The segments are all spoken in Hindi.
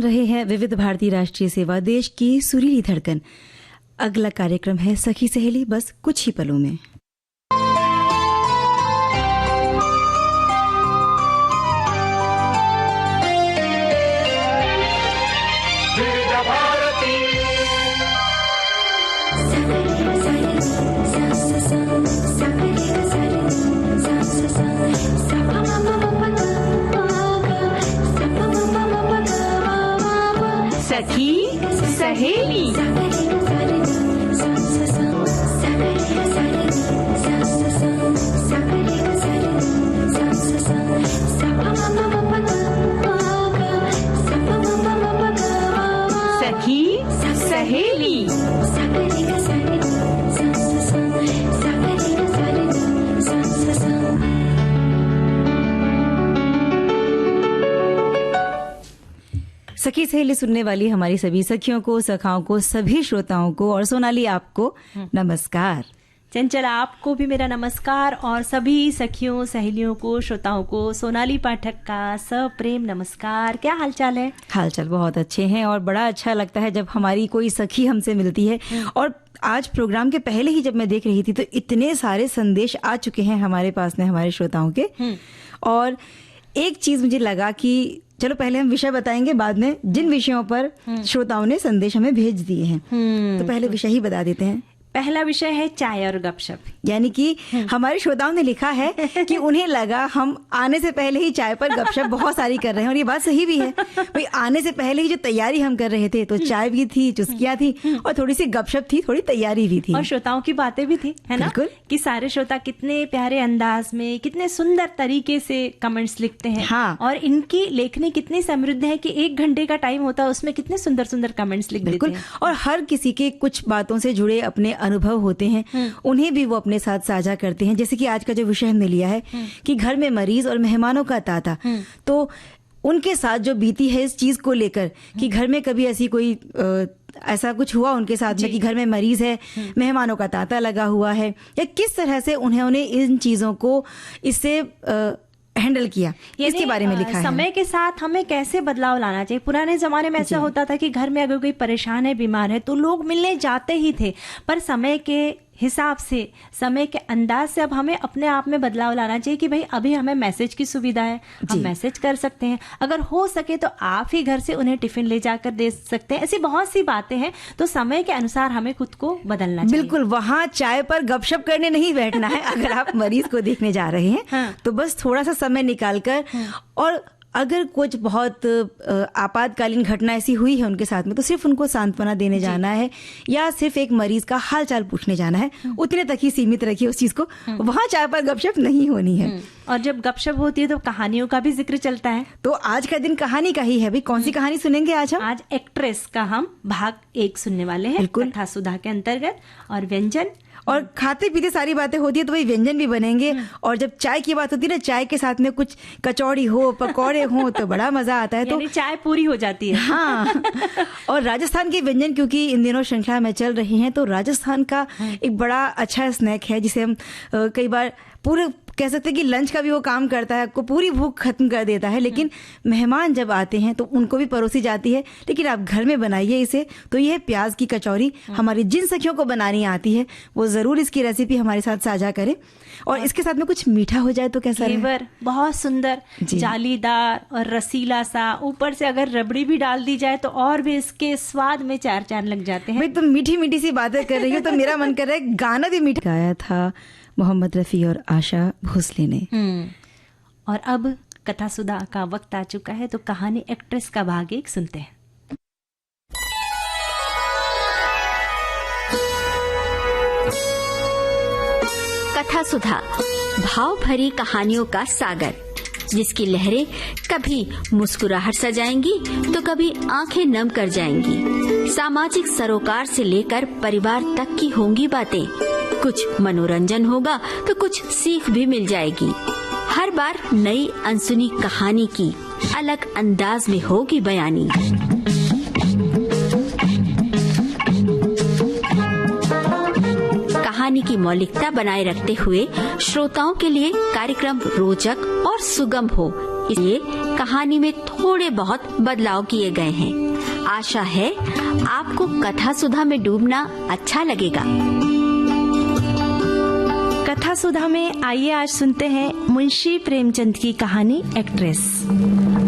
रहे हैं विविध भारती राष्ट्रीय सेवा, देश की सुरीली धड़कन। अगला कार्यक्रम है सखी सहेली, बस कुछ ही पलों में। सखी सहेली। सखी सहेली। सखी सहेली सुनने वाली हमारी सभी सखियों को, सखाओं को, सभी श्रोताओं को और सोनाली आपको नमस्कार। चंचल आपको भी मेरा नमस्कार और सभी सखियों, सहेलियों को, श्रोताओं को सोनाली पाठक का सप्रेम नमस्कार। क्या हालचाल है? हालचाल बहुत अच्छे हैं और बड़ा अच्छा लगता है जब हमारी कोई सखी हमसे मिलती है। और आज प्रोग्राम के पहले ही जब मैं देख रही थी तो इतने सारे संदेश आ चुके हैं हमारे पास में, हमारे श्रोताओं के। और एक चीज मुझे लगा कि चलो पहले हम विषय बताएंगे, बाद में जिन विषयों पर श्रोताओं ने संदेश हमें भेज दिए हैं। तो पहले विषय ही बता देते हैं। पहला विषय है चाय और गपशप। यानी कि हमारे श्रोताओं ने लिखा है कि उन्हें लगा हम आने से पहले ही चाय पर गपशप बहुत सारी कर रहे हैं। और ये बात सही भी है भाई, आने से पहले ही जो तैयारी हम कर रहे थे तो चाय भी थी, चुस्कियां थी और थोड़ी सी गपशप थी, थोड़ी तैयारी भी थी और श्रोताओं की बातें भी थी, है ना? कि सारे श्रोता कितने प्यारे अंदाज में, कितने सुंदर तरीके से कमेंट्स लिखते हैं। हाँ। और इनकी लेखनी कितनी समृद्ध है कि 1 घंटे का टाइम होता है, उसमें कितने सुंदर सुंदर कमेंट्स लिख देते हैं। और हर किसी के कुछ बातों से जुड़े अपने अनुभव होते हैं, उन्हें भी वो अपने साथ साझा करते हैं। जैसे कि आज का जो विषय हमने लिया है कि घर में मरीज और मेहमानों का तांता, तो उनके साथ जो बीती है इस चीज को लेकर कि घर में कभी ऐसी कोई ऐसा कुछ हुआ उनके साथ में कि घर में मरीज है, मेहमानों का तांता लगा हुआ है, या किस तरह से उन्होंने इन चीजों को इससे हैंडल किया, इसके बारे में लिखा है। समय के साथ हमें कैसे बदलाव लाना चाहिए। पुराने जमाने में ऐसा होता था कि घर में अगर कोई परेशान है, बीमार है, तो लोग मिलने जाते ही थे। पर समय के हिसाब से, समय के अंदाज से अब हमें अपने आप में बदलाव लाना चाहिए कि भाई अभी हमें मैसेज की सुविधा है, हम मैसेज कर सकते हैं। अगर हो सके तो आप ही घर से उन्हें टिफिन ले जाकर दे सकते हैं। ऐसी बहुत सी बातें हैं, तो समय के अनुसार हमें खुद को बदलना चाहिए। बिल्कुल, वहाँ चाय पर गपशप करने नहीं बैठना है। अगर आप मरीज को देखने जा रहे हैं तो बस थोड़ा सा समय निकालकर, और अगर कुछ बहुत आपातकालीन घटना ऐसी हुई है उनके साथ में, तो सिर्फ उनको सांत्वना देने जाना है या सिर्फ एक मरीज का हाल चाल पूछने जाना है, उतने तक ही सीमित रखिए उस चीज को। वहां चाय पर गपशप नहीं होनी है। और जब गपशप होती है तो कहानियों का भी जिक्र चलता है। तो आज का दिन कहानी का ही है भाई। कौन सी कहानी सुनेंगे आज हम? आज एक्ट्रेस का हम भाग 1 सुनने वाले हैं, कथा सुधा के अंतर्गत। और व्यंजन और खाते पीते सारी बातें होती है तो भाई व्यंजन भी बनेंगे। और जब चाय की बात होती है ना, चाय के साथ में कुछ कचौड़ी हो, पकौड़े हो तो बड़ा मजा आता है। तो चाय पूरी हो जाती है। हाँ। और राजस्थान के व्यंजन क्योंकि इन दिनों श्रृंखला में चल रही हैं, तो राजस्थान का एक बड़ा अच्छा स्नैक है जिसे हम कई बार पूरे कह सकते हैं कि लंच का भी वो काम करता है, आपको पूरी भूख खत्म कर देता है। लेकिन मेहमान जब आते हैं तो उनको भी परोसी जाती है। लेकिन आप घर में बनाइए इसे, तो ये है प्याज की कचौरी। हमारी जिन सखियों को बनानी आती है वो जरूर इसकी रेसिपी हमारे साथ साझा करें। और इसके साथ में कुछ मीठा हो जाए तो कैसा है? बहुत सुंदर, जालीदार और रसीला सा, ऊपर से अगर रबड़ी भी डाल दी जाए तो और भी इसके स्वाद में 4 चांद लग जाते हैं। भाई तुम मीठी मीठी सी बातें कर रही हो तो मेरा मन कर रहा है गाना भी मीठा। गाया था मोहम्मद रफी और आशा भोसले ने। और अब कथा सुधा का वक्त आ चुका है, तो कहानी एक्ट्रेस का भाग 1 सुनते हैं। कथा सुधा, भाव भरी कहानियों का सागर, जिसकी लहरें कभी मुस्कुराहट सजाएंगी तो कभी आंखें नम कर जाएंगी। सामाजिक सरोकार से लेकर परिवार तक की होंगी बातें। कुछ मनोरंजन होगा तो कुछ सीख भी मिल जाएगी। हर बार नई अनसुनी कहानी की अलग अंदाज में होगी बयानी। कहानी की मौलिकता बनाए रखते हुए श्रोताओं के लिए कार्यक्रम रोचक और सुगम हो, इसलिए कहानी में थोड़े बहुत बदलाव किए गए हैं। आशा है आपको कथा सुधा में डूबना अच्छा लगेगा। कथा सुधा में आइए आज सुनते हैं मुंशी प्रेमचंद की कहानी एक्ट्रेस।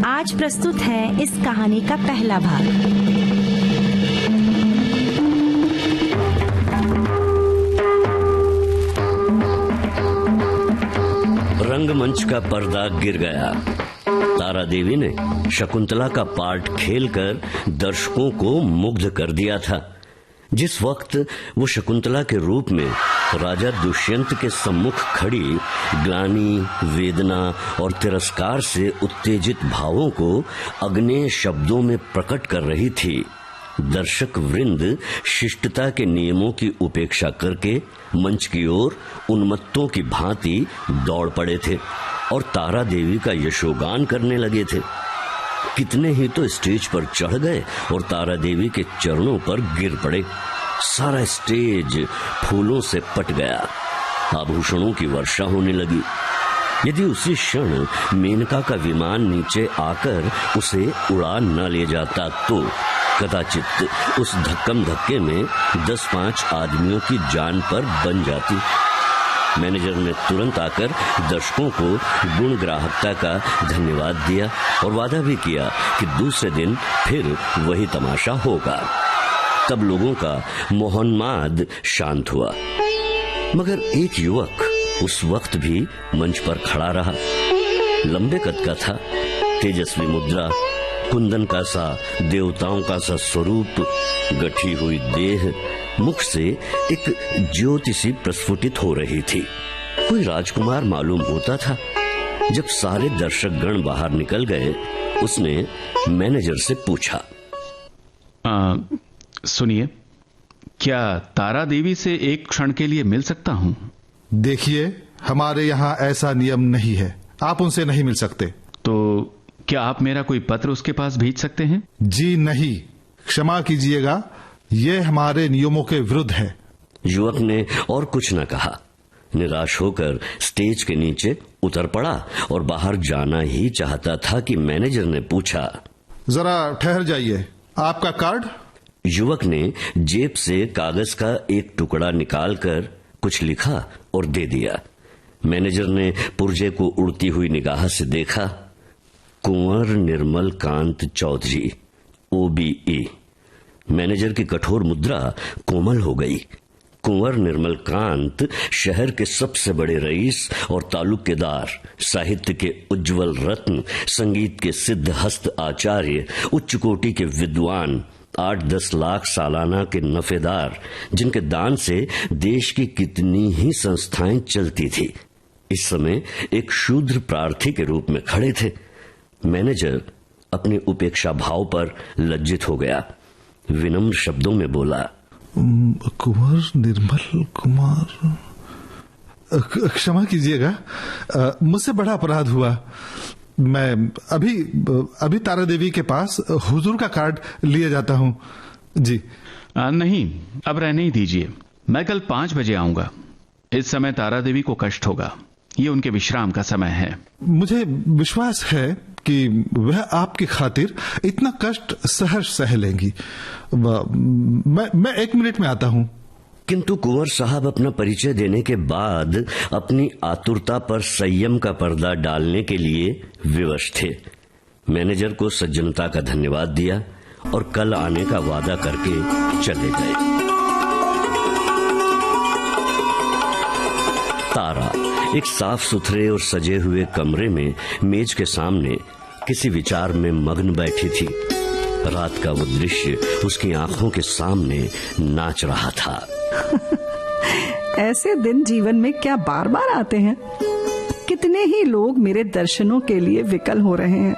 आज प्रस्तुत है इस कहानी का पहला भाग। रंगमंच का पर्दा गिर गया। तारा देवी ने शकुंतला का पार्ट खेलकर दर्शकों को मुग्ध कर दिया था। जिस वक्त वो शकुंतला के रूप में राजा दुष्यंत के सम्मुख खड़ी ग्लानि, वेदना और तिरस्कार से उत्तेजित भावों को अग्नेय शब्दों में प्रकट कर रही थी, दर्शक वृंद शिष्टता के नियमों की उपेक्षा करके मंच की ओर उन्मत्तों की भांति दौड़ पड़े थे और तारा देवी का यशोगान करने लगे थे। कितने ही तो स्टेज पर चढ़ गए और तारा देवी के चरणों पर गिर पड़े। सारा स्टेज फूलों से पट गया। आभूषणों की वर्षा होने लगी। यदि उसी क्षण मेनका का विमान नीचे आकर उसे उड़ा न ले जाता तो कदाचित उस धक्कम धक्के में 10-5 आदमियों की जान पर बन जाती। मैनेजर ने तुरंत आकर दर्शकों को गुण ग्राहकता का धन्यवाद दिया और वादा भी किया कि दूसरे दिन फिर वही तमाशा होगा। तब लोगों का मोहन्माद शांत हुआ, मगर एक युवक उस वक्त भी मंच पर खड़ा रहा। लंबे कद का था, तेजस्वी मुद्रा, कुंदन का सा देवताओं का सा स्वरूप, गठी हुई देह, मुख से एक ज्योति सी प्रस्फुटित हो रही थी। कोई राजकुमार मालूम होता था। जब सारे दर्शक गण बाहर निकल गए, उसने मैनेजर से पूछा, सुनिए, क्या तारा देवी से एक क्षण के लिए मिल सकता हूं? देखिए, हमारे यहाँ ऐसा नियम नहीं है, आप उनसे नहीं मिल सकते। तो क्या आप मेरा कोई पत्र उसके पास भेज सकते हैं? जी नहीं, क्षमा कीजिएगा, ये हमारे नियमों के विरुद्ध है। युवक ने और कुछ न कहा। निराश होकर स्टेज के नीचे उतर पड़ा और बाहर जाना ही चाहता था कि मैनेजर ने पूछा, जरा ठहर जाइए, आपका कार्ड? युवक ने जेब से कागज का एक टुकड़ा निकालकर कुछ लिखा और दे दिया। मैनेजर ने पुर्जे को उड़ती हुई निगाह से देखा। कुंवर निर्मल कांत चौधरी, OBE। मैनेजर की कठोर मुद्रा कोमल हो गई। कुंवर निर्मल कांत शहर के सबसे बड़े रईस और तालुकेदार, साहित्य के उज्जवल रत्न, संगीत के सिद्ध हस्त आचार्य, उच्च कोटि के विद्वान, 8-10 लाख सालाना के नफेदार, जिनके दान से देश की कितनी ही संस्थाएं चलती थी, इस समय एक शूद्र प्रार्थी के रूप में खड़े थे। मैनेजर अपने उपेक्षा भाव पर लज्जित हो गया। विनम्र शब्दों में बोला, कुंवर निर्मल कुमार, क्षमा कीजिएगा, मुझसे बड़ा अपराध हुआ। मैं अभी तारा देवी के पास हुजूर का कार्ड लिए जाता हूँ। जी नहीं, अब रहने ही दीजिए। मैं कल 5 बजे आऊंगा। इस समय तारा देवी को कष्ट होगा, ये उनके विश्राम का समय है। मुझे विश्वास है कि वह आपकी खातिर इतना कष्ट सहर्ष सह लेंगी। मैं 1 मिनट में आता हूँ। किंतु कुंवर साहब अपना परिचय देने के बाद अपनी आतुरता पर संयम का पर्दा डालने के लिए विवश थे। मैनेजर को सज्जनता का धन्यवाद दिया और कल आने का वादा करके चले गए। तारा एक साफ सुथरे और सजे हुए कमरे में मेज के सामने किसी विचार में मग्न बैठी थी। रात का वो दृश्य उसकी आंखों के सामने नाच रहा था। ऐसे दिन जीवन में क्या बार बार आते हैं। कितने ही लोग मेरे दर्शनों के लिए विकल हो रहे हैं।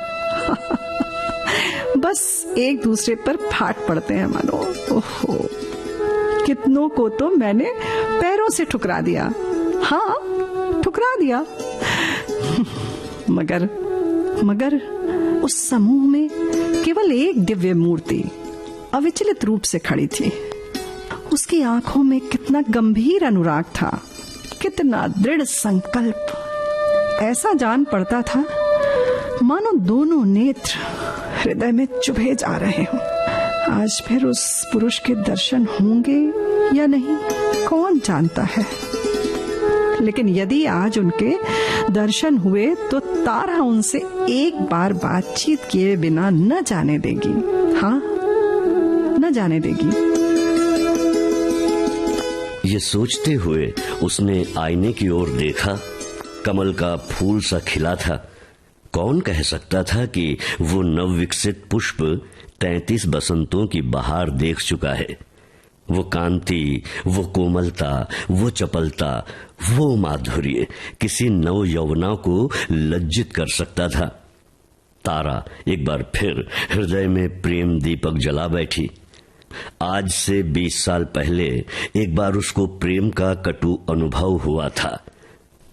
बस एक दूसरे पर फाट पड़ते हैं मानो। ओहो, कितनों को तो मैंने पैरों से ठुकरा दिया। हाँ, ठुकरा दिया। मगर उस समूह में केवल एक दिव्य मूर्ति अविचलित रूप से खड़ी थी। उसकी आंखों में कितना गंभीर अनुराग था, कितना दृढ़ संकल्प। ऐसा जान पड़ता था मानो दोनों नेत्र हृदय में चुभे जा रहे हों। आज फिर उस पुरुष के दर्शन होंगे या नहीं, कौन जानता है। लेकिन यदि आज उनके दर्शन हुए तो तारा उनसे एक बार बातचीत किए बिना न जाने देगी। हाँ, न जाने देगी। ये सोचते हुए उसने आईने की ओर देखा। कमल का फूल सा खिला था। कौन कह सकता था कि वो नवविकसित पुष्प 33 बसंतों की बहार देख चुका है। वो कांति, वो कोमलता, वो चपलता, वो माधुर्य किसी नव यौवना को लज्जित कर सकता था। तारा एक बार फिर हृदय में प्रेम दीपक जला बैठी। आज से 20 साल पहले एक बार उसको प्रेम का कटु अनुभव हुआ था।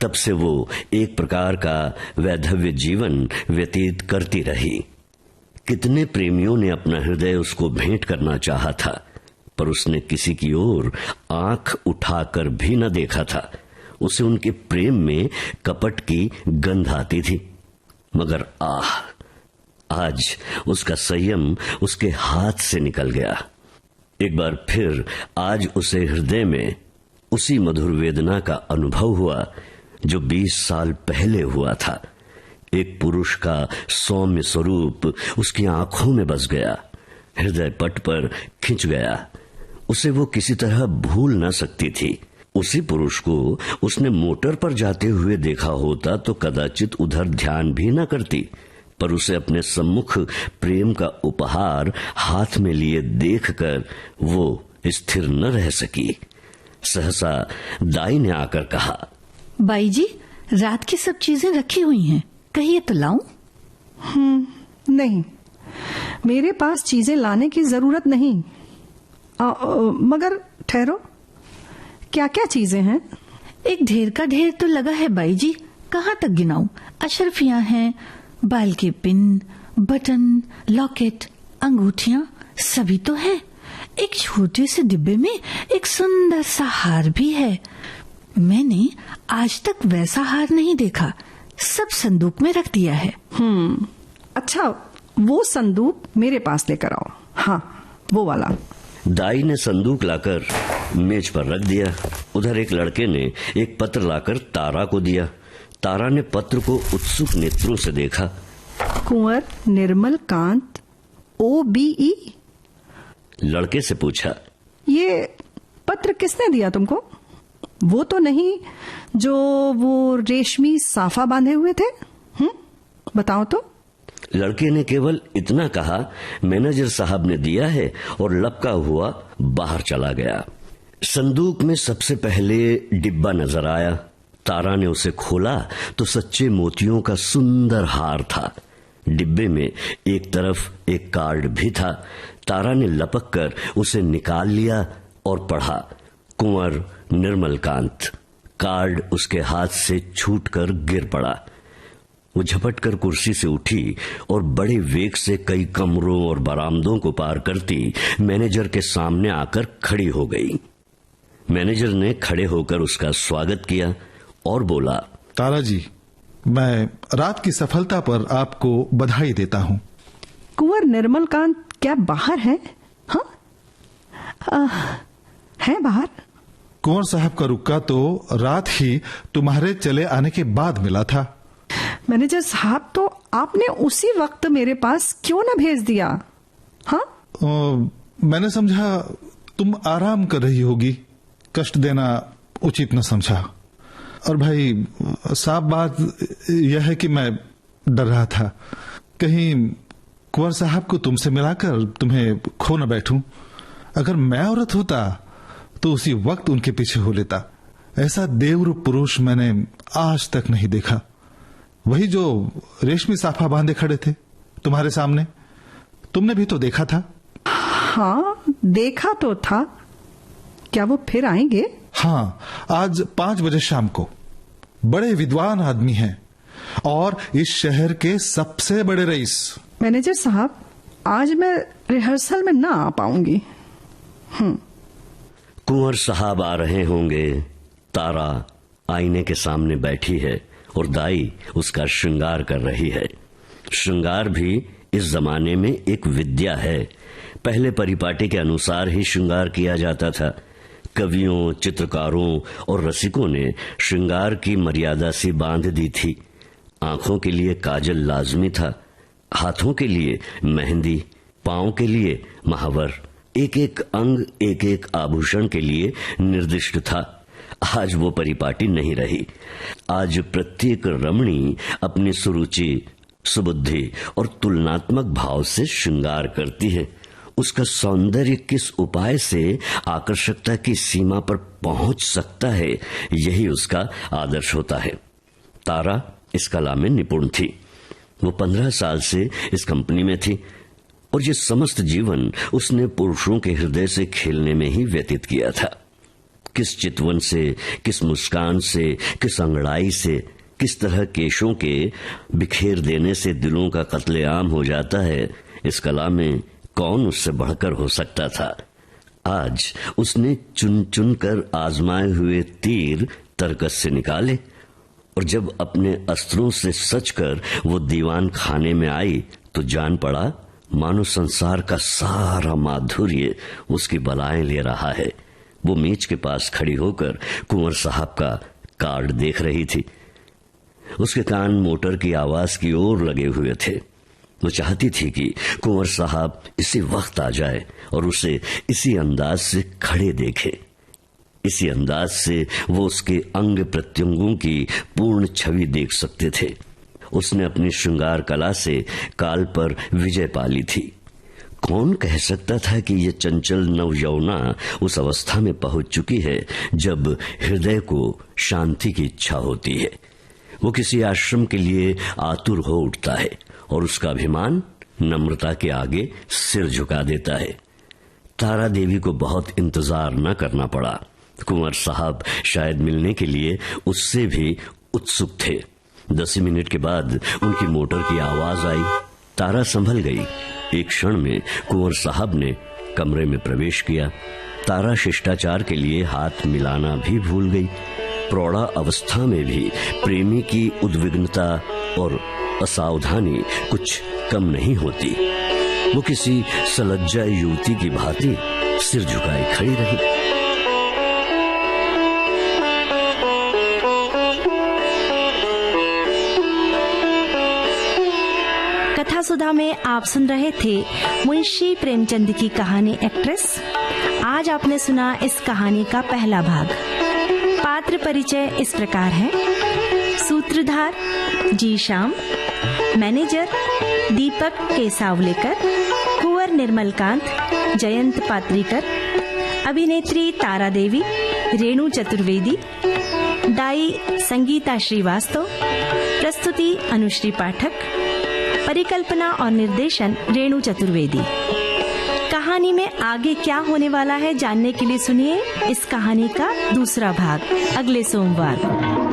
तब से वो एक प्रकार का वैधव्य जीवन व्यतीत करती रही। कितने प्रेमियों ने अपना हृदय उसको भेंट करना चाहा था, पर उसने किसी की ओर आंख उठाकर भी न देखा था। उसे उनके प्रेम में कपट की गंध आती थी। मगर आज उसका संयम उसके हाथ से निकल गया। एक बार फिर आज उसे हृदय में उसी मधुर वेदना का अनुभव हुआ जो 20 साल पहले हुआ था। एक पुरुष का सौम्य स्वरूप उसकी आंखों में बस गया, हृदय पट पर खिंच गया। उसे वो किसी तरह भूल न सकती थी। उसी पुरुष को उसने मोटर पर जाते हुए देखा होता तो कदाचित उधर ध्यान भी न करती, पर उसे अपने सम्मुख प्रेम का उपहार हाथ में लिए देखकर वो स्थिर न रह सकी। सहसा दाई ने आकर कहा, बाई जी, रात की सब चीजें रखी हुई हैं, कहिए तो लाऊं? नहीं, मेरे पास चीजें लाने की जरूरत नहीं। मगर ठहरो, क्या क्या चीजें हैं? एक ढेर का ढेर तो लगा है बाई जी, कहाँ तक गिनाऊं? अशरफियां हैं, बाल के पिन, बटन, लॉकेट, अंगूठियां, सभी तो है। एक छोटे से डिब्बे में एक सुंदर सा हार भी है। मैंने आज तक वैसा हार नहीं देखा, सब संदूक में रख दिया है। अच्छा, वो संदूक मेरे पास लेकर आओ। हाँ, वो वाला। दाई ने संदूक लाकर मेज पर रख दिया। उधर एक लड़के ने एक पत्र लाकर तारा को दिया। तारा ने पत्र को उत्सुक नेत्रों से देखा। कुंवर निर्मल कांत OBE। लड़के से पूछा, ये पत्र किसने दिया तुमको? वो तो नहीं जो वो रेशमी साफा बांधे हुए थे? बताओ तो। लड़के ने केवल इतना कहा, मैनेजर साहब ने दिया है, और लपका हुआ बाहर चला गया। संदूक में सबसे पहले डिब्बा नजर आया। तारा ने उसे खोला तो सच्चे मोतियों का सुंदर हार था। डिब्बे में एक तरफ एक कार्ड भी था। तारा ने लपक कर उसे निकाल लिया और पढ़ा, कुंवर निर्मल कांत। कार्ड उसके हाथ से छूटकर गिर पड़ा। वो झपटकर कुर्सी से उठी और बड़े वेग से कई कमरों और बरामदों को पार करती मैनेजर के सामने आकर खड़ी हो गई। मैनेजर ने खड़े होकर उसका स्वागत किया और बोला, तारा जी, मैं रात की सफलता पर आपको बधाई देता हूँ। कुंवर निर्मल कांत क्या बाहर है? हाँ, है बाहर। कुंवर साहब का रुक्का तो रात ही तुम्हारे चले आने के बाद मिला था। मैनेजर साहब, तो आपने उसी वक्त मेरे पास क्यों न भेज दिया? हाँ, मैंने समझा तुम आराम कर रही होगी, कष्ट देना उचित न समझा। और भाई साफ बात यह है कि मैं डर रहा था कहीं कुंवर साहब को तुमसे मिलाकर तुम्हें खो न बैठूं। अगर मैं औरत होता तो उसी वक्त उनके पीछे हो लेता। ऐसा देवरूप पुरुष मैंने आज तक नहीं देखा। वही जो रेशमी साफा बांधे खड़े थे तुम्हारे सामने, तुमने भी तो देखा था। हाँ, देखा तो था। क्या वो फिर आएंगे? हाँ, आज 5 बजे शाम को। बड़े विद्वान आदमी हैं और इस शहर के सबसे बड़े रईस। मैनेजर साहब, आज मैं रिहर्सल में ना आ पाऊंगी। कुंवर साहब आ रहे होंगे। तारा आईने के सामने बैठी है और दाई उसका श्रृंगार कर रही है। श्रृंगार भी इस जमाने में एक विद्या है। पहले परिपाटी के अनुसार ही श्रृंगार किया जाता था। कवियों, चित्रकारों और रसिकों ने श्रृंगार की मर्यादा सी बांध दी थी। आंखों के लिए काजल लाजमी था, हाथों के लिए मेहंदी, पांव के लिए महावर, एक एक अंग एक एक आभूषण के लिए निर्दिष्ट था। आज वो परिपाटी नहीं रही। आज प्रत्येक रमणी अपनी सुरुचि, सुबुद्धि और तुलनात्मक भाव से श्रृंगार करती है। उसका सौंदर्य किस उपाय से आकर्षकता की सीमा पर पहुंच सकता है, यही उसका आदर्श होता है। तारा इस कला में निपुण थी। वो 15 साल से इस कंपनी में थी और ये समस्त जीवन उसने पुरुषों के हृदय से खेलने में ही व्यतीत किया था। किस चितवन से, किस मुस्कान से, किस अंगड़ाई से, किस तरह केशों के बिखेर देने से दिलों का कत्लेआम हो जाता है, इस कला में कौन उससे बढ़कर हो सकता था। आज उसने चुन चुन कर आजमाए हुए तीर तरकस से निकाले और जब अपने अस्त्रों से सचकर वो दीवान खाने में आई तो जान पड़ा मानो संसार का सारा माधुर्य उसकी बलाएं ले रहा है। वो मेज के पास खड़ी होकर कुंवर साहब का कार्ड देख रही थी। उसके कान मोटर की आवाज की ओर लगे हुए थे। वो चाहती थी कि कुंवर साहब इसी वक्त आ जाए और उसे इसी अंदाज से खड़े देखे। इसी अंदाज से वो उसके अंग प्रत्यंगों की पूर्ण छवि देख सकते थे। उसने अपनी श्रृंगार कला से काल पर विजय पा ली थी। कौन कह सकता था कि ये चंचल नवयौवना उस अवस्था में पहुंच चुकी है जब हृदय को शांति की इच्छा होती है। वो किसी आश्रम के लिए आतुर हो उठता है और उसका अभिमान नम्रता के आगे सिर झुका देता है। तारा देवी को बहुत इंतजार न करना पड़ा। कुंवर साहब शायद मिलने के लिए उससे भी उत्सुक थे। 10 मिनट के बाद उनकी मोटर की आवाज आई। तारा संभल गई। एक क्षण में कुंवर साहब ने कमरे में प्रवेश किया। तारा शिष्टाचार के लिए हाथ मिलाना भी भूल गई। प्रौढ़ा अवस्था में भी प्रेमी की उद्विग्नता और असावधानी कुछ कम नहीं होती। वो किसी सलज्जा युवती की भांति सिर झुकाए खड़ी रही। कथा सुधा में आप सुन रहे थे मुंशी प्रेमचंद की कहानी एक्ट्रेस। आज आपने सुना इस कहानी का पहला भाग। पात्र परिचय इस प्रकार है। सूत्रधार जी श्याम, मैनेजर दीपक केसावलेकर, कुंवर निर्मलकांत, जयंत पात्रीकर, अभिनेत्री तारा देवी, रेणु चतुर्वेदी, दाई संगीता श्रीवास्तव, प्रस्तुति अनुश्री पाठक, परिकल्पना और निर्देशन रेणु चतुर्वेदी। कहानी में आगे क्या होने वाला है जानने के लिए सुनिए इस कहानी का दूसरा भाग अगले सोमवार को।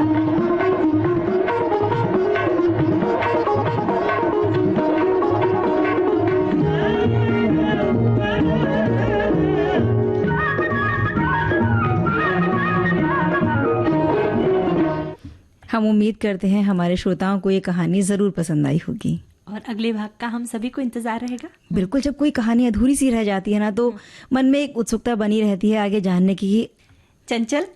हम उम्मीद करते हैं हमारे श्रोताओं को ये कहानी जरूर पसंद आई होगी और अगले भाग का हम सभी को इंतजार रहेगा। बिल्कुल, जब कोई कहानी अधूरी सी रह जाती है ना तो मन में एक उत्सुकता बनी रहती है आगे जानने की। चंचल,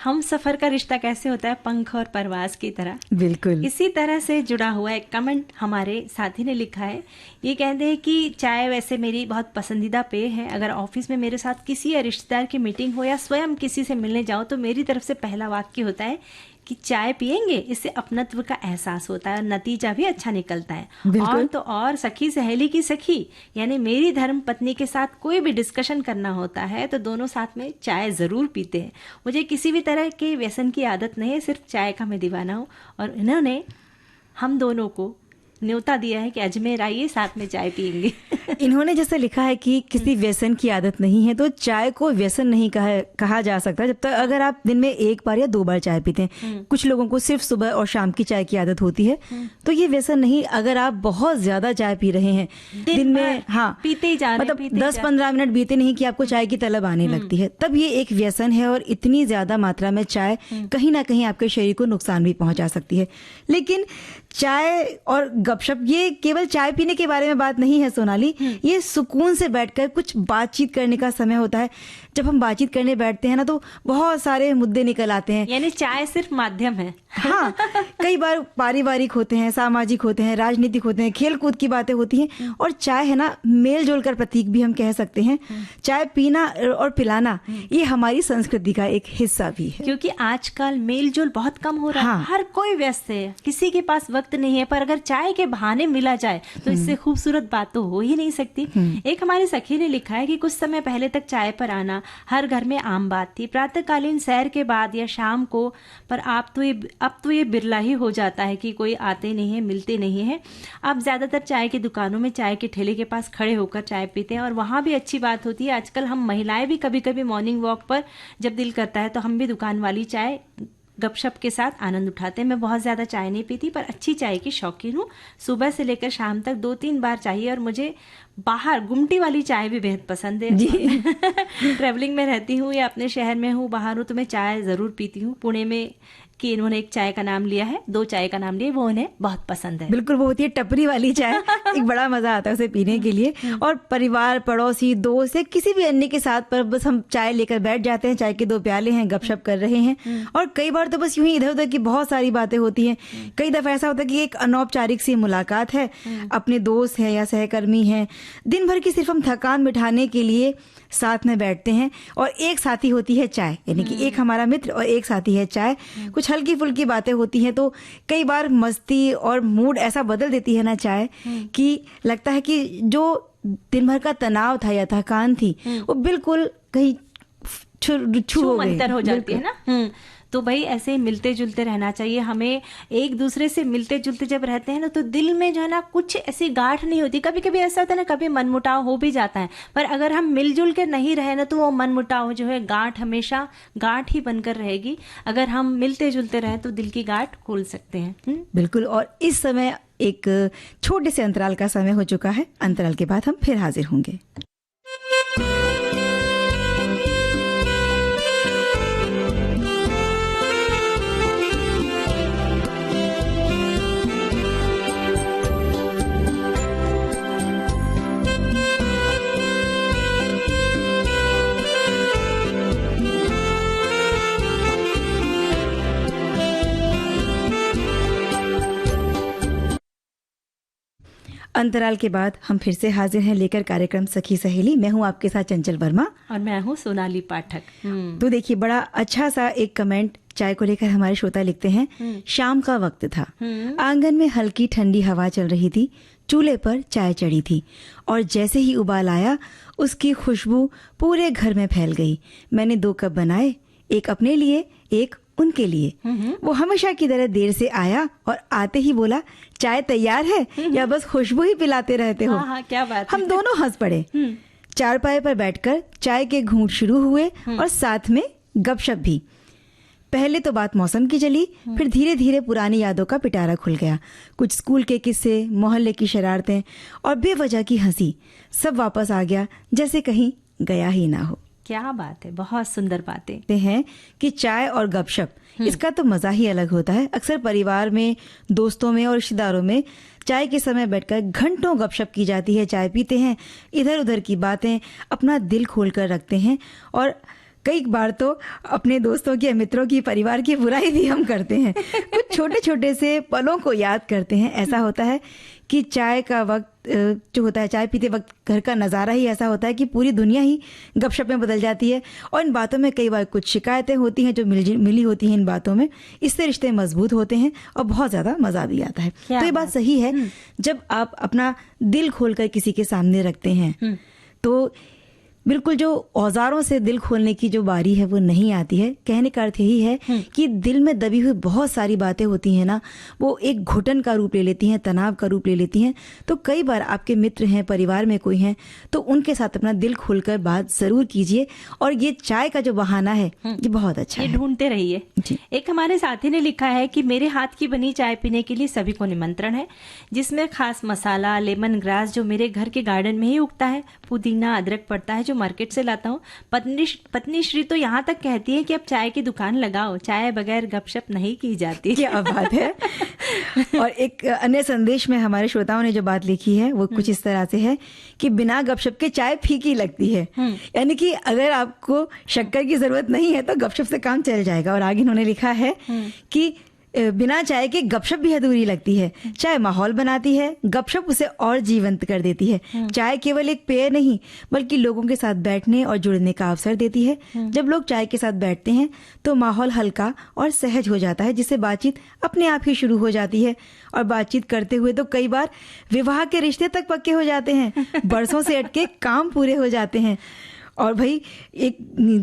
हम सफर का रिश्ता कैसे होता है, पंख और परवाज की तरह। बिल्कुल इसी तरह से जुड़ा हुआ एक कमेंट हमारे साथी ने लिखा है। ये कहते हैं कि चाय वैसे मेरी बहुत पसंदीदा पेय है। अगर ऑफिस में मेरे साथ किसी या रिश्तेदार की मीटिंग हो या स्वयं किसी से मिलने जाओ तो मेरी तरफ से पहला वाक्य होता है कि चाय पिएंगे, इससे अपनत्व का एहसास होता है और नतीजा भी अच्छा निकलता है। और तो और सखी सहेली की सखी यानी मेरी धर्म पत्नी के साथ कोई भी डिस्कशन करना होता है तो दोनों साथ में चाय जरूर पीते हैं। मुझे किसी भी तरह के व्यसन की आदत नहीं है, सिर्फ चाय का मैं दीवाना हूँ। और इन्होंने हम दोनों को न्योता दिया है कि अजमेर आइए, साथ में चाय पिएंगे। इन्होंने जैसे लिखा है कि किसी व्यसन की आदत नहीं है, तो चाय को व्यसन नहीं कहा जा सकता जब तक अगर आप दिन में 1 बार या 2 बार चाय पीते हैं। कुछ लोगों को सिर्फ सुबह और शाम की चाय की आदत होती है, तो ये व्यसन नहीं। अगर आप बहुत ज्यादा चाय पी रहे हैं दिन में, हाँ पीते ही जा रहे हैं, मतलब 10-15 मिनट बीते नहीं कि आपको चाय की तलब आने लगती है, तब ये एक व्यसन है। और इतनी ज्यादा मात्रा में चाय कहीं ना कहीं आपके शरीर को नुकसान भी पहुंचा सकती है। लेकिन चाय और गपशप ये केवल चाय पीने के बारे में बात नहीं है सोनाली, ये सुकून से बैठकर कुछ बातचीत करने का समय होता है। जब हम बातचीत करने बैठते हैं ना तो बहुत सारे मुद्दे निकल आते हैं। यानी चाय सिर्फ माध्यम है। हाँ, कई बार पारिवारिक होते हैं, सामाजिक होते हैं, राजनीतिक होते हैं, खेल कूद की बातें होती हैं, और चाय है ना मेल जोल कर प्रतीक भी हम कह सकते हैं। चाय पीना और पिलाना ये हमारी संस्कृति का एक हिस्सा भी है। क्योंकि आजकल मेल जोल बहुत कम हो रहा है। हाँ। हर कोई व्यस्त है, किसी के पास वक्त नहीं है, पर अगर चाय के बहाने मिला जाए तो इससे खूबसूरत बात तो हो ही नहीं सकती। एक हमारी सखी ने लिखा है कि कुछ समय पहले तक चाय पर आना हर घर में आम बात थी। प्रातःकालीन सैर के बाद या शाम को, पर अब तो ये बिरला ही हो जाता है कि कोई आते नहीं है, मिलते नहीं है। अब ज्यादातर चाय की दुकानों में चाय के ठेले के पास खड़े होकर चाय पीते हैं, और वहां भी अच्छी बात होती है। आजकल हम महिलाएं भी कभी कभी मॉर्निंग वॉक पर जब दिल करता है तो हम भी दुकान वाली चाय गपशप के साथ आनंद उठाते हैं। मैं बहुत ज्यादा चाय नहीं पीती, पर अच्छी चाय की शौकीन हूँ। सुबह से लेकर शाम तक 2-3 बार चाहिए, और मुझे बाहर गुमटी वाली चाय भी बेहद पसंद है जी। ट्रेवलिंग में रहती हूँ या अपने शहर में हूँ, बाहर हूँ, तो मैं चाय जरूर पीती हूँ। पुणे में कि इन्होंने एक चाय का नाम लिया है, 2 चाय का नाम लिया, वो उन्हें बहुत पसंद है। बिल्कुल, वो होती है टपरी वाली चाय। एक बड़ा मजा आता है उसे पीने के लिए। और परिवार, पड़ोसी, दोस्त या किसी भी अन्य के साथ पर बस हम चाय लेकर बैठ जाते हैं, चाय के 2 प्याले हैं, गपशप कर रहे हैं, और कई बार तो बस यूं ही इधर उधर की बहुत सारी बातें होती हैं। कई दफा ऐसा होता है कि एक अनौपचारिक सी मुलाकात है, अपने दोस्त है या सहकर्मी हैं, दिन भर की सिर्फ हम थकान मिटाने के लिए साथ में बैठते हैं, और एक साथी होती है चाय, यानी कि एक हमारा मित्र और एक साथी है चाय। कुछ हल्की फुल्की बातें होती हैं, तो कई बार मस्ती और मूड ऐसा बदल देती है ना चाय कि लगता है कि जो दिन भर का तनाव था या थकान थी वो बिल्कुल कहीं छू मंतर हो जाती है ना। तो भाई ऐसे मिलते जुलते रहना चाहिए हमें। एक दूसरे से मिलते जुलते जब रहते हैं ना तो दिल में जो है ना कुछ ऐसी गांठ नहीं होती। कभी कभी ऐसा होता है ना, कभी मनमुटाव हो भी जाता है, पर अगर हम मिलजुल के नहीं रहे ना तो वो मनमुटाव जो है गांठ हमेशा गांठ ही बनकर रहेगी। अगर हम मिलते जुलते रहे तो दिल की गांठ खोल सकते हैं। बिल्कुल। और इस समय एक छोटे से अंतराल का समय हो चुका है। अंतराल के बाद हम फिर हाजिर होंगे। अंतराल के बाद हम फिर से हाजिर हैं लेकर कार्यक्रम सखी सहेली। मैं हूं आपके साथ चंचल वर्मा और मैं हूं सोनाली पाठक। तो देखिए, बड़ा अच्छा सा एक कमेंट चाय को लेकर हमारे श्रोता लिखते हैं। शाम का वक्त था, आंगन में हल्की ठंडी हवा चल रही थी, चूल्हे पर चाय चढ़ी थी और जैसे ही उबाल आया उसकी खुशबू पूरे घर में फैल गई। मैंने 2 कप बनाए, एक अपने लिए, एक उनके लिए। वो हमेशा की तरह देर से आया और आते ही बोला, चाय तैयार है या बस खुशबू ही पिलाते रहते हो? हाँ, क्या बात है। हम दोनों हंस पड़े। चारपाई पर बैठकर चाय के घूंट शुरू हुए और साथ में गपशप भी। पहले तो बात मौसम की चली, फिर धीरे धीरे पुरानी यादों का पिटारा खुल गया। कुछ स्कूल के किस्से, मोहल्ले की शरारतें और बेवजह की हंसी, सब वापस आ गया जैसे कहीं गया ही ना हो। क्या बात है, बहुत सुंदर बातें हैं कि चाय और गपशप, इसका तो मजा ही अलग होता है। अक्सर परिवार में, दोस्तों में और रिश्तेदारों में चाय के समय बैठकर घंटों गपशप की जाती है। चाय पीते हैं, इधर उधर की बातें, अपना दिल खोल कर रखते हैं और कई बार तो अपने दोस्तों की, मित्रों की, परिवार की बुराई भी हम करते हैं। कुछ छोटे छोटे से पलों को याद करते हैं। ऐसा होता है कि चाय का वक्त जो होता है, चाय पीते वक्त घर का नज़ारा ही ऐसा होता है कि पूरी दुनिया ही गपशप में बदल जाती है। और इन बातों में कई बार कुछ शिकायतें होती हैं जो मिली होती हैं इन बातों में। इससे रिश्ते मजबूत होते हैं और बहुत ज़्यादा मज़ा भी आता है। तो ये बात सही है, जब आप अपना दिल खोलकर किसी के सामने रखते हैं तो बिल्कुल जो औजारों से दिल खोलने की जो बारी है वो नहीं आती है। कहने का अर्थ यही है कि दिल में दबी हुई बहुत सारी बातें होती हैं ना, वो एक घुटन का रूप ले लेती हैं, तनाव का रूप ले लेती हैं। तो कई बार आपके मित्र हैं, परिवार में कोई हैं, तो उनके साथ अपना दिल खोलकर बात जरूर कीजिए। और ये चाय का जो बहाना है ये बहुत अच्छा है, ढूंढते रहिए। एक हमारे साथी ने लिखा है कि मेरे हाथ की बनी चाय पीने के लिए सभी को निमंत्रण है, जिसमें खास मसाला लेमन ग्रास जो मेरे घर के गार्डन में ही उगता है, पुदीना, अदरक पड़ता है, जो मार्केट से लाता हूँ। पत्नी श्री तो यहाँ तक कहती है कि अब चाय की दुकान लगाओ, चाय बगैर गपशप नहीं की जाती। क्या बात है। और एक अन्य संदेश में हमारे श्रोताओं ने जो बात लिखी है वो कुछ इस तरह से है कि बिना गपशप के चाय फीकी लगती है। यानी कि अगर आपको शक्कर की जरूरत नहीं है तो गपशप से काम चल जाएगा। और आगे उन्होंने लिखा है कि बिना चाय के गपशप भी अधूरी लगती है। चाय माहौल बनाती है, गपशप उसे और जीवंत कर देती है। चाय केवल एक पेय नहीं बल्कि लोगों के साथ बैठने और जुड़ने का अवसर देती है। जब लोग चाय के साथ बैठते हैं तो माहौल हल्का और सहज हो जाता है, जिससे बातचीत अपने आप ही शुरू हो जाती है। और बातचीत करते हुए तो कई बार विवाह के रिश्ते तक पक्के हो जाते हैं, बरसों से अटके काम पूरे हो जाते हैं। और भाई एक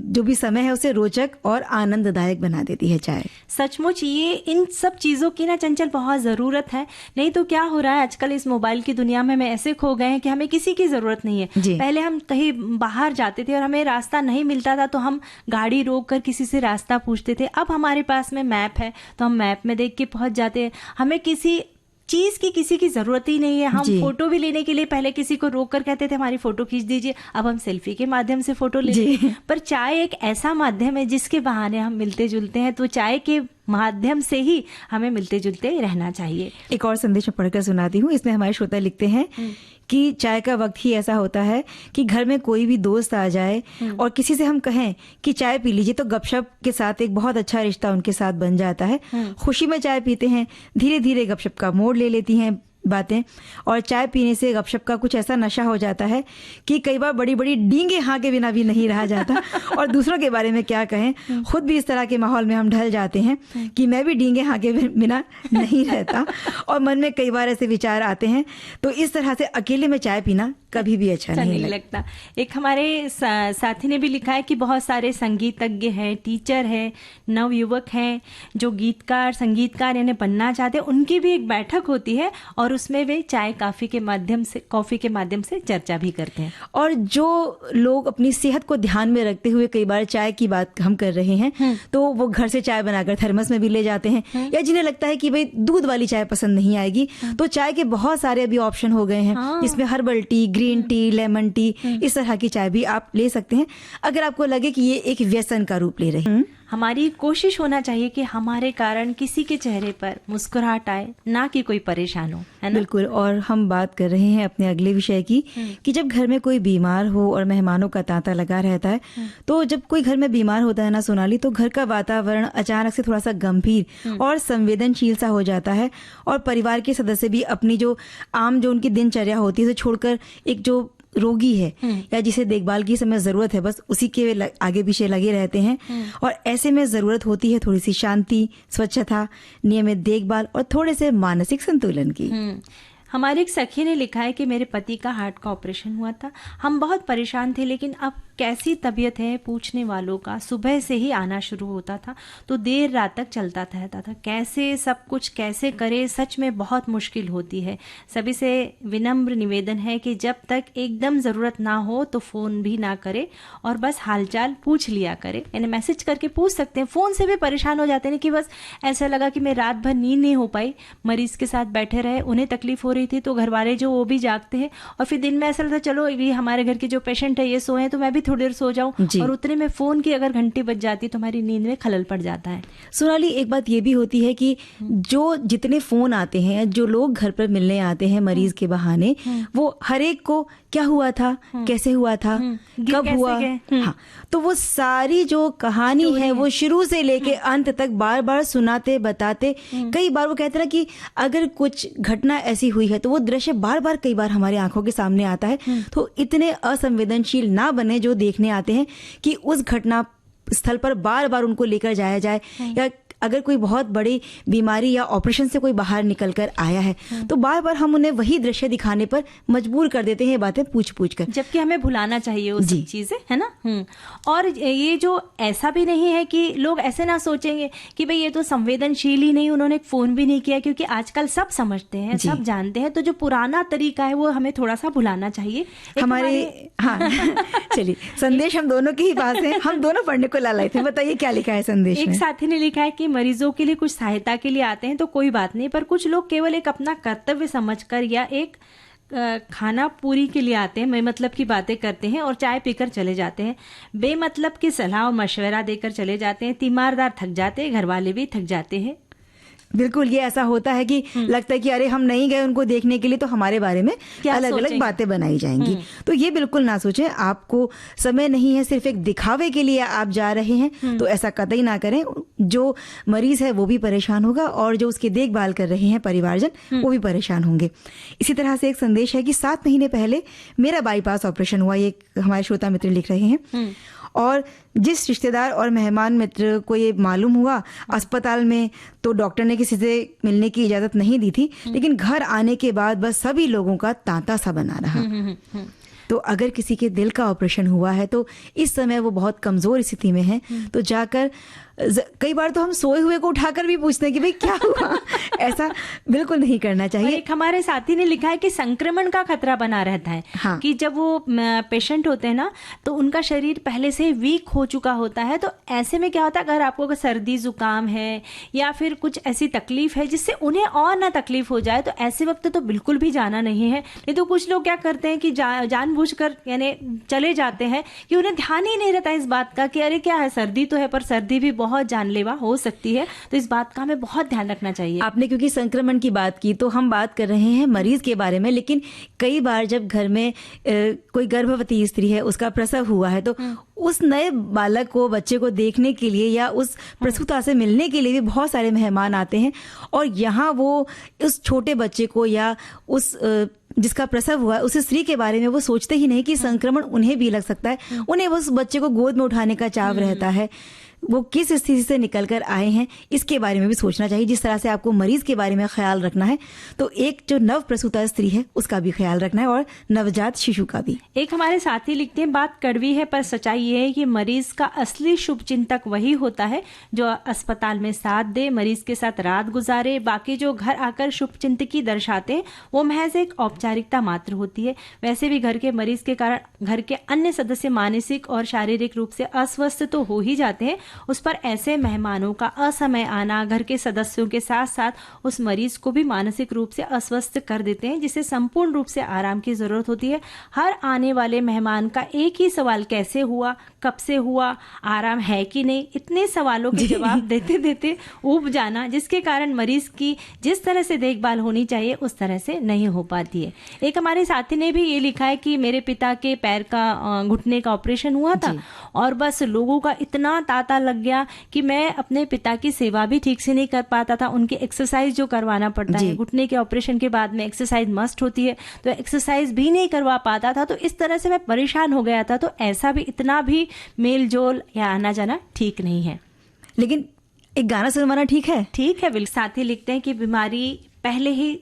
जो भी समय है उसे रोचक और आनंददायक बना देती है चाय। सचमुच ये इन सब चीज़ों की ना चंचल बहुत ज़रूरत है। नहीं तो क्या हो रहा है आजकल इस मोबाइल की दुनिया में हम ऐसे खो गए हैं कि हमें किसी की ज़रूरत नहीं है। पहले हम कहीं बाहर जाते थे और हमें रास्ता नहीं मिलता था तो हम गाड़ी रोक कर किसी से रास्ता पूछते थे। अब हमारे पास में मैप है तो हम मैप में देख के पहुंच जाते हैं। हमें किसी चीज की किसी की जरूरत ही नहीं है। हम फोटो भी लेने के लिए पहले किसी को रोक कर कहते थे हमारी फोटो खींच दीजिए, अब हम सेल्फी के माध्यम से फोटो लेते हैं। पर चाय एक ऐसा माध्यम है जिसके बहाने हम मिलते जुलते हैं, तो चाय के माध्यम से ही हमें मिलते जुलते रहना चाहिए। एक और संदेश में पढ़कर सुनाती हूँ। इसमें हमारे श्रोता लिखते हैं कि चाय का वक्त ही ऐसा होता है कि घर में कोई भी दोस्त आ जाए और किसी से हम कहें कि चाय पी लीजिए तो गपशप के साथ एक बहुत अच्छा रिश्ता उनके साथ बन जाता है। खुशी में चाय पीते हैं, धीरे धीरे गपशप का मोड़ ले लेती हैं बातें। और चाय पीने से गपशप का कुछ ऐसा नशा हो जाता है कि कई बार बड़ी बड़ी डींगे हाँ के बिना भी नहीं रहा जाता। और दूसरों के बारे में क्या कहें, खुद भी इस तरह के माहौल में हम ढल जाते हैं कि मैं भी डींगे हाँ के बिना नहीं रहता। और मन में कई बार ऐसे विचार आते हैं। तो इस तरह से अकेले में चाय पीना कभी भी अच्छा नहीं लगता। एक हमारे साथी ने भी लिखा है कि बहुत सारे संगीतज्ञ हैं, टीचर हैं, नवयुवक हैं जो गीतकार संगीतकार यानी बनना चाहते हैं, उनकी भी एक बैठक होती है और उसमें वे चाय कॉफी के माध्यम से चर्चा भी करते हैं। और जो लोग अपनी सेहत को ध्यान में रखते हुए कई बार चाय की बात हम कर रहे हैं तो वो घर से चाय बनाकर थर्मस में भी ले जाते हैं। या जिन्हें लगता है कि भाई दूध वाली चाय पसंद नहीं आएगी तो चाय के बहुत सारे अभी ऑप्शन हो गए हैं जिसमें herbal tea, green tea, lemon tea, इस तरह की चाय भी आप ले सकते हैं अगर आपको लगे कि ये एक व्यसन का रूप ले रही है। हमारी कोशिश होना चाहिए कि हमारे कारण किसी के चेहरे पर मुस्कुराहट आए, ना कि कोई परेशान हो, है ना? बिल्कुल। और हम बात कर रहे हैं अपने अगले विषय की कि जब घर में कोई बीमार हो और मेहमानों का तांता लगा रहता है तो जब कोई घर में बीमार होता है ना सोनाली, तो घर का वातावरण अचानक से थोड़ा सा गंभीर और संवेदनशील सा हो जाता है। और परिवार के सदस्य भी अपनी जो आम जो उनकी दिनचर्या होती है उसे छोड़कर एक जो रोगी है या जिसे देखभाल की समय जरूरत है बस उसी के आगे पीछे लगे रहते हैं। और ऐसे में जरूरत होती है थोड़ी सी शांति, स्वच्छता, नियमित देखभाल और थोड़े से मानसिक संतुलन की। हमारे एक सखी ने लिखा है कि मेरे पति का हार्ट का ऑपरेशन हुआ था, हम बहुत परेशान थे, लेकिन अब कैसी तबीयत है पूछने वालों का सुबह से ही आना शुरू होता था तो देर रात तक चलता रहता था। कैसे सब कुछ कैसे करे, सच में बहुत मुश्किल होती है। सभी से विनम्र निवेदन है कि जब तक एकदम ज़रूरत ना हो तो फ़ोन भी ना करे और बस हालचाल पूछ लिया करे। यानी मैसेज करके पूछ सकते हैं, फ़ोन से भी परेशान हो जाते हैं कि बस ऐसा लगा कि मैं रात भर नींद नहीं हो पाई, मरीज़ के साथ बैठे रहे, उन्हें तकलीफ हो रही थी तो घर वाले जो वो भी जागते हैं और फिर दिन में ऐसा लगता है चलो ये हमारे घर के जो पेशेंट है ये सोए हैं तो मैं भी थोड़ी देर सो जाऊं, और उतने में फोन की अगर घंटी बज जाती तो हमारी नींद में खलल पड़ जाता है। सोनाली, एक बात ये भी होती है कि जो जितने फोन आते हैं, जो लोग घर पर मिलने आते हैं मरीज के बहाने, वो हर एक को क्या हुआ था, कैसे हुआ था, कब हुआ, हाँ, तो वो सारी जो कहानी है वो शुरू से लेके अंत तक बार बार सुनाते बताते। कई बार वो कहते हैं कि अगर कुछ घटना ऐसी हुई है तो वो दृश्य बार बार कई बार हमारी आंखों के सामने आता है। तो इतने असंवेदनशील ना बने जो देखने आते हैं कि उस घटना स्थल पर बार बार उनको लेकर जाया जाए, या अगर कोई बहुत बड़ी बीमारी या ऑपरेशन से कोई बाहर निकल कर आया है तो बार बार हम उन्हें वही दृश्य दिखाने पर मजबूर कर देते हैं, बातें पूछ पूछ कर, जबकि हमें भुलाना चाहिए वो सब चीजें, है ना। और ये जो ऐसा भी नहीं है कि लोग ऐसे ना सोचेंगे कि भाई ये तो संवेदनशील ही नहीं, उन्होंने फोन भी नहीं किया, क्योंकि आजकल सब समझते हैं, सब जानते हैं। तो जो पुराना तरीका है वो हमें थोड़ा सा भुलाना चाहिए। हमारे हाँ चलिए, संदेश हम दोनों के ही पास है, हम दोनों पढ़ने को लाए थे। बताइए क्या लिखा है संदेश में। एक साथी ने लिखा है कि मरीजों के लिए कुछ सहायता के लिए आते हैं तो कोई बात नहीं, पर कुछ लोग केवल एक अपना कर्तव्य समझकर या एक खाना पूरी के लिए आते हैं, बेमतलब की बातें करते हैं और चाय पीकर चले जाते हैं, बेमतलब की सलाह और मशवरा देकर चले जाते हैं, तीमारदार थक जाते हैं, घर वाले भी थक जाते हैं। बिल्कुल, ये ऐसा होता है कि लगता है कि अरे हम नहीं गए उनको देखने के लिए तो हमारे बारे में अलग अलग बातें बनाई जाएंगी। तो ये बिल्कुल ना सोचें, आपको समय नहीं है, सिर्फ एक दिखावे के लिए आप जा रहे हैं तो ऐसा कतई ना करें। जो मरीज है वो भी परेशान होगा और जो उसकी देखभाल कर रहे हैं परिवारजन वो भी परेशान होंगे। इसी तरह से एक संदेश है कि 7 महीने पहले मेरा बाईपास ऑपरेशन हुआ, ये हमारे श्रोता मित्र लिख रहे हैं। और जिस रिश्तेदार और मेहमान मित्र को ये मालूम हुआ अस्पताल में, तो डॉक्टर ने किसी से मिलने की इजाजत नहीं दी थी, लेकिन घर आने के बाद बस सभी लोगों का तांता सा बना रहा। तो अगर किसी के दिल का ऑपरेशन हुआ है तो इस समय वो बहुत कमजोर स्थिति में है, तो जाकर कई बार तो हम सोए हुए को उठाकर भी पूछते हैं कि भाई क्या हुआ। ऐसा बिल्कुल नहीं करना चाहिए। एक हमारे साथी ने लिखा है कि संक्रमण का खतरा बना रहता है। हाँ। कि जब वो पेशेंट होते हैं ना तो उनका शरीर पहले से वीक हो चुका होता है, तो ऐसे में क्या होता है, अगर आपको सर्दी जुकाम है या फिर कुछ ऐसी तकलीफ है जिससे उन्हें और ना तकलीफ हो जाए, तो ऐसे वक्त तो बिल्कुल भी जाना नहीं है। नहीं तो कुछ लोग क्या करते हैं कि जानबूझकर यानी चले जाते हैं कि उन्हें ध्यान ही नहीं रहता इस बात का कि अरे क्या है, सर्दी तो है पर सर्दी भी बहुत जानलेवा हो सकती है, तो इस बात का हमें बहुत ध्यान रखना चाहिए। आपने क्योंकि संक्रमण की बात की तो हम बात कर रहे हैं मरीज के बारे में, लेकिन कई बार जब घर में कोई गर्भवती स्त्री है, उसका प्रसव हुआ है, तो उस नए बालक को, बच्चे को देखने के लिए या उस प्रसूता से मिलने के लिए भी बहुत सारे मेहमान आते हैं। और यहाँ वो उस छोटे बच्चे को या उस जिसका प्रसव हुआ उस स्त्री के बारे में वो सोचते ही नहीं कि संक्रमण उन्हें भी लग सकता है। उन्हें उस बच्चे को गोद में उठाने का चाव रहता है। वो किस स्थिति से निकल कर आए हैं इसके बारे में भी सोचना चाहिए। जिस तरह से आपको मरीज के बारे में ख्याल रखना है, तो एक जो नव प्रसूता स्त्री है उसका भी ख्याल रखना है और नवजात शिशु का भी। एक हमारे साथी लिखते हैं, बात कड़वी है पर सच्चाई ये है कि मरीज का असली शुभ चिंतक वही होता है जो अस्पताल में साथ दे, मरीज के साथ रात गुजारे। बाकी जो घर आकर शुभ चिंतकी दर्शाते हैं वो महज एक औपचारिकता मात्र होती है। वैसे भी घर के मरीज के कारण घर के अन्य सदस्य मानसिक और शारीरिक रूप से अस्वस्थ तो हो ही जाते हैं, उस पर ऐसे मेहमानों का असमय आना घर के सदस्यों के साथ साथ उस मरीज को भी मानसिक रूप से अस्वस्थ कर देते हैं, जिसे संपूर्ण रूप से आराम की जरूरत होती है। हर आने वाले मेहमान का एक ही सवाल, कैसे हुआ, कब से हुआ, आराम है कि नहीं, इतने सवालों के जवाब देते देते ऊब जाना, जिसके कारण मरीज की जिस तरह से देखभाल होनी चाहिए उस तरह से नहीं हो पाती है। एक हमारे साथी ने भी ये लिखा है कि मेरे पिता के पैर का, घुटने का ऑपरेशन हुआ था और बस लोगों का इतना तांता लग गया कि मैं अपने पिता की सेवा भी ठीक से नहीं कर पाता था। उनकी एक्सरसाइज जो करवाना पड़ता है, घुटने के ऑपरेशन के बाद में एक्सरसाइज मस्ट होती है, तो एक्सरसाइज भी नहीं करवा पाता था। तो इस तरह से मैं परेशान हो गया था। तो ऐसा भी, इतना भी मेल जोल या आना जाना ठीक नहीं है। लेकिन एक गाना सुनवाना ठीक है? ठीक है। बिल्कुल। साथी लिखते हैं कि बीमारी पहले ही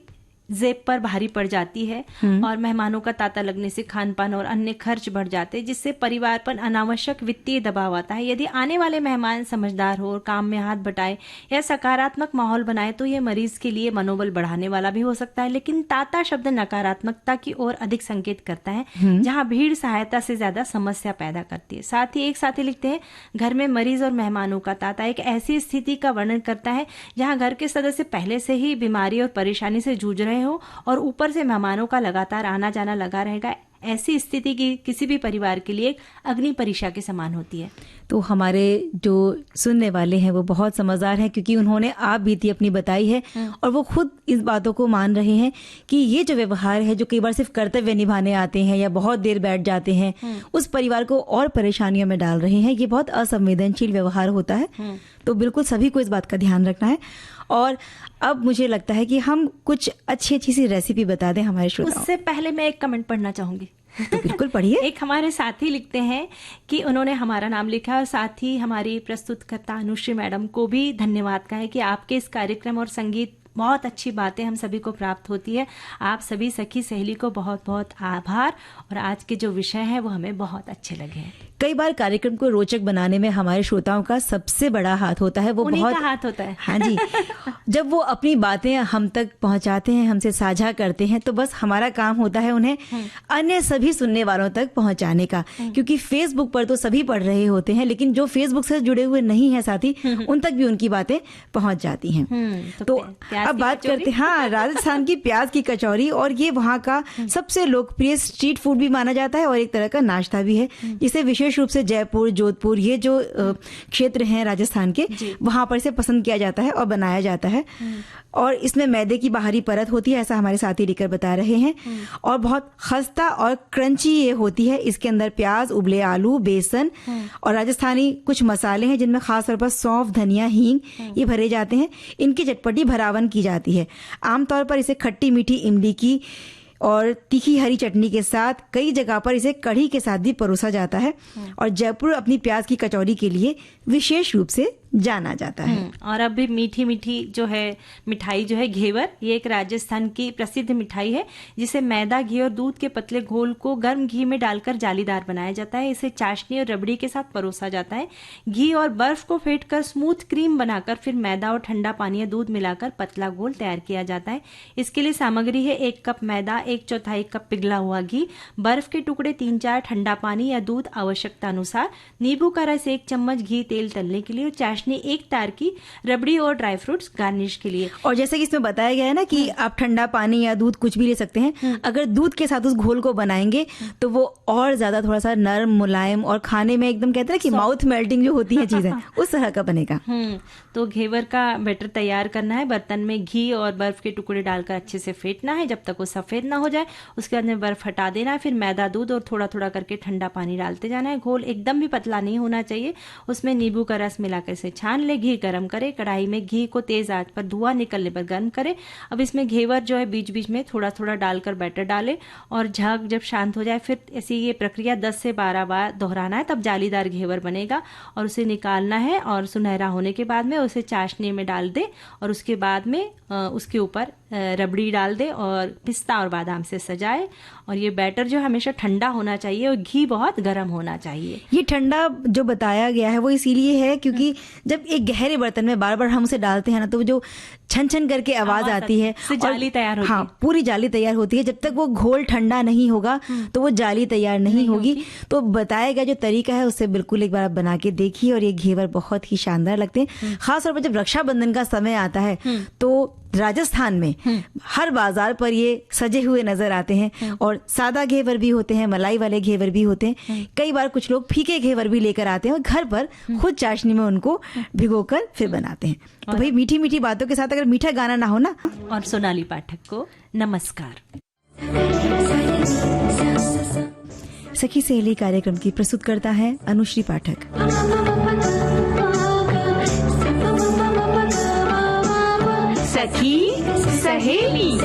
जेब पर भारी पड़ जाती है और मेहमानों का तांता लगने से खान पान और अन्य खर्च बढ़ जाते हैं, जिससे परिवार पर अनावश्यक वित्तीय दबाव आता है। यदि आने वाले मेहमान समझदार हो और काम में हाथ बटाए या सकारात्मक माहौल बनाए तो ये मरीज के लिए मनोबल बढ़ाने वाला भी हो सकता है। लेकिन तांता शब्द नकारात्मकता की ओर अधिक संकेत करता है, जहाँ भीड़ सहायता से ज्यादा समस्या पैदा करती है। साथ ही एक साथी लिखते हैं, घर में मरीज और मेहमानों का तांता एक ऐसी स्थिति का वर्णन करता है जहाँ घर के सदस्य पहले से ही बीमारी और परेशानी से जूझ रहे हो और ऊपर से मेहमानों का लगातार आना जाना लगा रहेगा। ऐसी स्थिति की किसी भी परिवार के लिए एक अग्नि परीक्षा के समान होती है। तो हमारे जो सुनने वाले हैं वो बहुत समझदार हैं, क्योंकि उन्होंने आप बीती अपनी बताई है और वो खुद इस बातों को मान रहे हैं कि ये जो व्यवहार है, जो कई बार सिर्फ कर्तव्य निभाने आते हैं या बहुत देर बैठ जाते हैं, उस परिवार को और परेशानियों में डाल रहे हैं। ये बहुत असंवेदनशील व्यवहार होता है। तो बिल्कुल सभी को इस बात का ध्यान रखना है। और अब मुझे लगता है कि हम कुछ अच्छी अच्छी सी रेसिपी बता दें हमारे श्रोताओं। उससे पहले मैं एक कमेंट पढ़ना चाहूंगी। तो बिल्कुल पढ़िए। एक हमारे साथी लिखते हैं कि उन्होंने हमारा नाम लिखा और साथ ही हमारी प्रस्तुतकर्ता अनुश्री मैडम को भी धन्यवाद कहा है कि आपके इस कार्यक्रम और संगीत बहुत अच्छी बातें हम सभी को प्राप्त होती है। आप सभी सखी सहेली को बहुत बहुत आभार और आज के जो विषय है वो हमें बहुत अच्छे लगे हैं। कई बार कार्यक्रम को रोचक बनाने में हमारे श्रोताओं का सबसे बड़ा हाथ होता है। वो उन्हीं बहुत का हाथ होता है। हाँ जी, जब वो अपनी बातें हम तक पहुंचाते हैं, हमसे साझा करते हैं, तो बस हमारा काम होता है उन्हें अन्य सभी सुनने वालों तक पहुंचाने का। क्योंकि फेसबुक पर तो सभी पढ़ रहे होते हैं, लेकिन जो फेसबुक से जुड़े हुए नहीं है साथी, उन तक भी उनकी बातें पहुंच जाती हैं। तो अब बात करते हैं हाँ राजस्थान की प्याज की कचौरी, और ये वहाँ का सबसे लोकप्रिय स्ट्रीट फूड भी माना जाता है और एक तरह का नाश्ता भी है, जिसे विशेष रूप से जयपुर, जोधपुर, ये जो क्षेत्र हैं राजस्थान के, वहां पर इसे पसंद किया जाता है और बनाया जाता है। और इसमें मैदे की बाहरी परत होती है, ऐसा हमारे साथी लिखकर बता रहे हैं, और बहुत खस्ता और क्रंची ये होती है। इसके अंदर प्याज, उबले आलू, बेसन और राजस्थानी कुछ मसाले हैं जिनमें खास तौर पर सौंफ, धनिया, हींग ये भरे जाते हैं। इनकी चटपटी भरावन की जाती है। आमतौर पर इसे खट्टी मीठी इमली की और तीखी हरी चटनी के साथ, कई जगह पर इसे कढ़ी के साथ भी परोसा जाता है। और जयपुर अपनी प्याज की कचौरी के लिए विशेष रूप से जाना जाता है। और अब भी मीठी मीठी जो है मिठाई जो है घेवर, ये एक राजस्थान की प्रसिद्ध मिठाई है, जिसे मैदा, घी और दूध के पतले घोल को गर्म घी में डालकर जालीदार बनाया जाता है। इसे चाशनी और रबड़ी के साथ परोसा जाता है। घी और बर्फ को फेंटकर स्मूथ क्रीम बनाकर फिर मैदा और ठंडा पानी या दूध मिलाकर पतला घोल तैयार किया जाता है। इसके लिए सामग्री है 1 कप मैदा, 1/4 कप पिघला हुआ घी, बर्फ के टुकड़े 3-4 ठंडा पानी या दूध आवश्यकता अनुसार, नींबू का रस 1 चम्मच, घी तेल तलने के लिए, और चाशनी 1 तार की, रबड़ी और ड्राई फ्रूट्स गार्निश के लिए। और जैसे कि इसमें बताया गया है ना कि आप ठंडा पानी या दूध कुछ भी ले सकते हैं। अगर दूध के साथ उस घोल को बनाएंगे तो वो और ज्यादा थोड़ा सा नरम, मुलायम और खाने में एकदम कहते हैं कि माउथ मेल्टिंग जो होती है चीजें, उस तरह का बनेगा। तो घेवर का बैटर तैयार करना है। बर्तन में घी और बर्फ के टुकड़े डालकर अच्छे से फेंटना है जब तक वो सफेद ना हो जाए। उसके बाद में बर्फ हटा देना है। फिर मैदा, दूध और थोड़ा थोड़ा करके ठंडा पानी डालते जाना है। घोल एकदम भी पतला नहीं होना चाहिए। उसमें नींबू का रस मिलाकर इसे छान ले। घी गरम करे, कढ़ाई में घी को तेज आंच पर धुआं निकलने पर गर्म करे। अब इसमें घेवर जो है बीच बीच में थोड़ा थोड़ा डालकर बैटर डाले, और झाग जब शांत हो जाए फिर ऐसी ये प्रक्रिया 10 से 12 बार दोहराना है, तब जालीदार घेवर बनेगा। और उसे निकालना है और सुनहरा होने के बाद में उसे चाशनी में डाल दे, और उसके बाद में उसके ऊपर रबड़ी डाल दे और पिस्ता और बादाम से सजाए। और ये बैटर जो हमेशा ठंडा होना चाहिए और घी बहुत गर्म होना चाहिए। ये ठंडा जो बताया गया है वो इसीलिए है क्योंकि जब एक गहरे बर्तन में बार बार हम उसे डालते हैं ना, तो जो छन छन करके आवाज आती है, जाली तैयार होती है। हाँ, पूरी जाली तैयार होती है। जब तक वो घोल ठंडा नहीं होगा तो वो जाली तैयार नहीं होगी। तो बताया गया जो तरीका है उससे बिल्कुल एक बार आप बना के देखिए, और ये घेवर बहुत ही शानदार लगते हैं। खासतौर पर जब रक्षाबंधन का समय आता है तो राजस्थान में हर बाजार पर ये सजे हुए नजर आते हैं। और सादा घेवर भी होते हैं, मलाई वाले घेवर भी होते हैं। कई बार कुछ लोग फीके घेवर भी लेकर आते हैं और घर पर खुद चाशनी में उनको भिगोकर फिर बनाते हैं। तो भाई मीठी मीठी बातों के साथ अगर मीठा गाना ना हो ना। और सोनाली पाठक को नमस्कार। सखी सहेली कार्यक्रम की प्रस्तुत करता है अनुश्री पाठक। सखी सहेली।